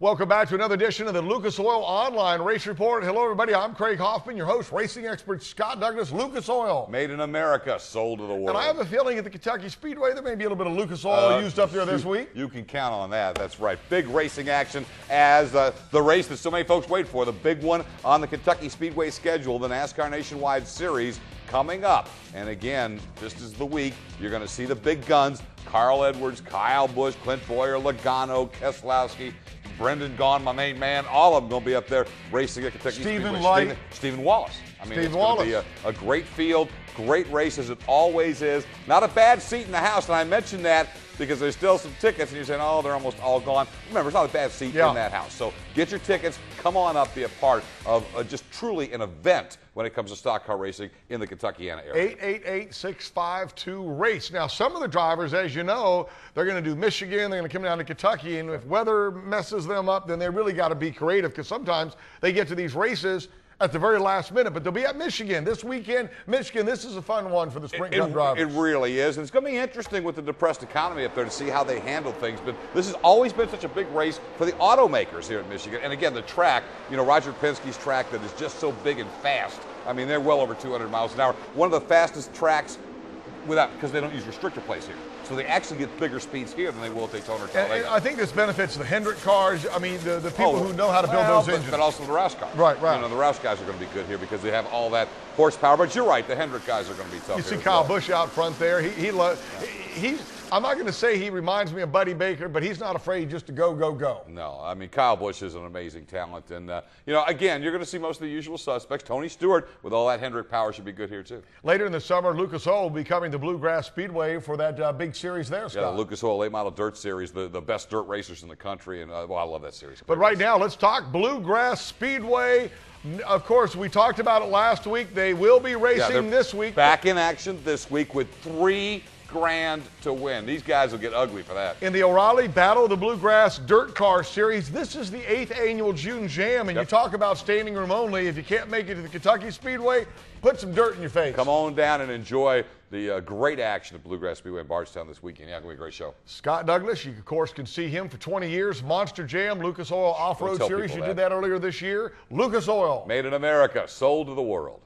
Welcome back to another edition of the Lucas Oil Online Race Report. Hello, everybody. I'm Craig Hoffman, your host, racing expert Scott Douglas. Lucas Oil. Made in America, sold to the world. And I have a feeling at the Kentucky Speedway there may be a little bit of Lucas Oil used up there this week. You can count on that. That's right. Big racing action as the race that so many folks wait for, the big one on the Kentucky Speedway schedule, the NASCAR Nationwide Series, coming up. And again, just as the week, you're going to see the big guns, Carl Edwards, Kyle Busch, Clint Boyer, Logano, Keselowski, Brendan Gaughan, my main man, all of them going to be up there racing at Kentucky Speedway. Stephen Wallace. I mean, it's going to be a great field, great race as it always is. Not a bad seat in the house, and I mentioned that because there's still some tickets, and you're saying, oh, they're almost all gone. Remember, it's not a bad seat in that house. So get your tickets. Come on up, be a part of just truly an event when it comes to stock car racing in the Kentuckiana area. 888-652-RACE. Now, some of the drivers, as you know, they're going to do Michigan, they're going to come down to Kentucky, and if weather messes them up, then they really got to be creative because sometimes they get to these races at the very last minute, but they'll be at Michigan this weekend. Michigan, this is a fun one for the sprint car drivers. It really is, and it's going to be interesting with the depressed economy up there to see how they handle things, but this has always been such a big race for the automakers here at Michigan, and again, the track, you know, Roger Penske's track that is just so big and fast. I mean, they're well over 200 miles an hour. One of the fastest tracks because they don't use restrictor plates here. So they actually get bigger speeds here than they will at Daytona or Talladega. And I think this benefits the Hendrick cars. I mean, the people who know how to build those engines. But also the Rouse cars. Right. You know, the Rouse guys are going to be good here because they have all that horsepower. But you're right, the Hendrick guys are going to be tough. You see Kyle Busch out front there. I'm not going to say he reminds me of Buddy Baker, but he's not afraid just to go. No, I mean, Kyle Busch is an amazing talent. And, you know, again, you're going to see most of the usual suspects. Tony Stewart, with all that Hendrick power, should be good here, too. Later in the summer, Lucas Oil will be covering the Bluegrass Speedway for that big series there, Scott. Yeah, the Lucas Oil Late Model Dirt Series, the best dirt racers in the country. And, well, I love that series. But right now, let's talk Bluegrass Speedway. Of course, we talked about it last week. They will be racing this week. Back in action this week with $3 grand to win. These guys will get ugly for that. In the O'Reilly Battle of the Bluegrass Dirt Car Series, this is the 8th annual June Jam, and you talk about standing room only. If you can't make it to the Kentucky Speedway, put some dirt in your face. Come on down and enjoy the great action at Bluegrass Speedway in Bardstown this weekend. Yeah, it's going to be a great show. Scott Douglas, you of course can see him for 20 years. Monster Jam, Lucas Oil Off-Road Series. You did that earlier this year. Lucas Oil. Made in America, sold to the world.